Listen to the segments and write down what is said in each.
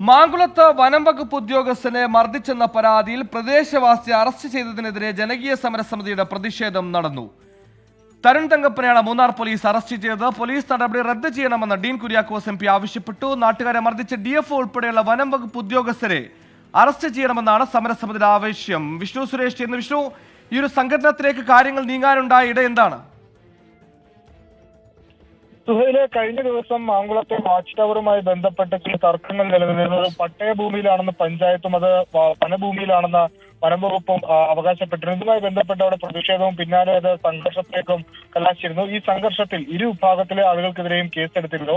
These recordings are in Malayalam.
മാങ്കുളത്ത് വനം വകുപ്പ് ഉദ്യോഗസ്ഥനെ മർദ്ദിച്ചെന്ന പരാതിയിൽ പ്രദേശവാസി അറസ്റ്റ് ചെയ്തതിനെതിരെ ജനകീയ സമരസമിതിയുടെ പ്രതിഷേധം നടന്നു. തരുൺ തങ്കപ്പനെയാണ് മൂന്നാർ പോലീസ് അറസ്റ്റ് ചെയ്തത്. പോലീസ് നടപടി റദ്ദ് ചെയ്യണമെന്ന് ഡീൻ കുര്യാക്കോസ് MP ആവശ്യപ്പെട്ടു. നാട്ടുകാരെ മർദ്ദിച്ച DFO ഉൾപ്പെടെയുള്ള വനം വകുപ്പ് ഉദ്യോഗസ്ഥരെ അറസ്റ്റ് ചെയ്യണമെന്നാണ് സമരസമിതിയുടെ ആവശ്യം. വിഷ്ണു സുരേഷ് എന്ന് വിഷ്ണു, ഈ ഒരു സംഘടനത്തിലേക്ക് കാര്യങ്ങൾ നീങ്ങാനുണ്ടായ ഇട എന്താണ്? സുഹൈലെ, കഴിഞ്ഞ ദിവസം മാങ്കുളത്തെ വാച്ച് ടവറുമായി ബന്ധപ്പെട്ട് ചില തർക്കങ്ങൾ നിലനിന്നിരുന്നത് പട്ടയഭൂമിയിലാണെന്ന് പഞ്ചായത്തും അത് വനഭൂമിയിലാണെന്ന് വനം വകുപ്പും അവകാശപ്പെട്ടിരുന്നു. ഇതുമായി ബന്ധപ്പെട്ട അവിടെ പ്രതിഷേധവും പിന്നാലെ അത് സംഘർഷത്തിലേക്കും കലാശിരുന്നു. ഈ സംഘർഷത്തിൽ ഇരു വിഭാഗത്തിലെ ആളുകൾക്കെതിരെയും കേസെടുത്തിരുന്നു.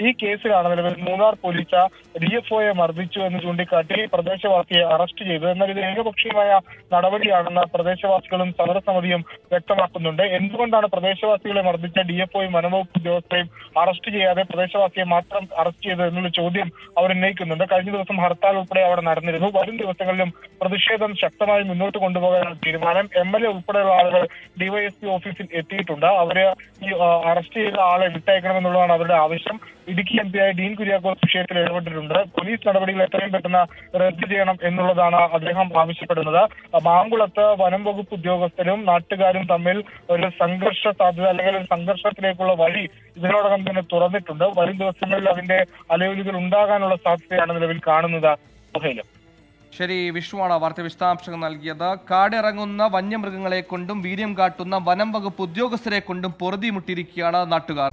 ഈ കേസിലാണ് നിലവിൽ മൂന്നാർ പോലീസ് DFOയെ മർദ്ദിച്ചു എന്ന് ചൂണ്ടിക്കാട്ടി പ്രദേശവാസിയെ അറസ്റ്റ് ചെയ്തു. എന്നാൽ ഇത് ഏകപക്ഷീയമായ നടപടിയാണെന്ന് പ്രദേശവാസികളും സമരസമിതിയും വ്യക്തമാക്കുന്നുണ്ട്. എന്തുകൊണ്ടാണ് പ്രദേശവാസികളെ മർദ്ദിച്ച DFOയും വനംവകുപ്പ് ഉദ്യോഗസ്ഥരെയും അറസ്റ്റ് ചെയ്യാതെ പ്രദേശവാസിയെ മാത്രം അറസ്റ്റ് ചെയ്തത് എന്നുള്ള ചോദ്യം അവർ ഉന്നയിക്കുന്നുണ്ട്. കഴിഞ്ഞ ദിവസം ഹർത്താൽ ഉൾപ്പെടെ അവിടെ നടന്നിരുന്നു. വരും ദിവസങ്ങളിലും പ്രതിഷേധം ശക്തമായി മുന്നോട്ട് കൊണ്ടുപോകാനാണ് തീരുമാനം. MLA ഉൾപ്പെടെയുള്ള ആളുകൾ DYSP ഓഫീസിൽ എത്തിയിട്ടുണ്ട്. അവര് ഈ അറസ്റ്റ് ചെയ്ത ആളെ വിട്ടയക്കണമെന്നുള്ളതാണ് അവരുടെ ആവശ്യം. ഇടുക്കി MP ഡീൻ കുര്യാക്കോസ് വിഷയത്തിൽ ഇടപെട്ടിട്ടുണ്ട്. പോലീസ് നടപടികൾ എത്രയും പെട്ടെന്ന് റദ്ദ് ചെയ്യണം എന്നുള്ളതാണ് അദ്ദേഹം ആവശ്യപ്പെടുന്നത്. മാങ്കുളത്ത് വനം വകുപ്പ് ഉദ്യോഗസ്ഥരും നാട്ടുകാരും തമ്മിൽ ഒരു സംഘർഷ സാധ്യത അല്ലെങ്കിൽ ഒരു സംഘർഷത്തിലേക്കുള്ള വഴി ഇതിനോടകം തന്നെ തുറന്നിട്ടുണ്ട്. വരും ദിവസങ്ങളിൽ അതിന്റെ അലയൊലികൾ ഉണ്ടാകാനുള്ള സാധ്യതയാണ് നിലവിൽ കാണുന്നത്. ശരി, വിഷ്ണുവാണ് വാർത്ത വിശദാംശങ്ങൾ നൽകിയത്. കാടിറങ്ങുന്ന വന്യമൃഗങ്ങളെ കൊണ്ടും വീര്യം കാട്ടുന്ന വനം വകുപ്പ് ഉദ്യോഗസ്ഥരെ കൊണ്ടും പൊറുതിമുട്ടിയിരിക്കുകയാണ് നാട്ടുകാർ.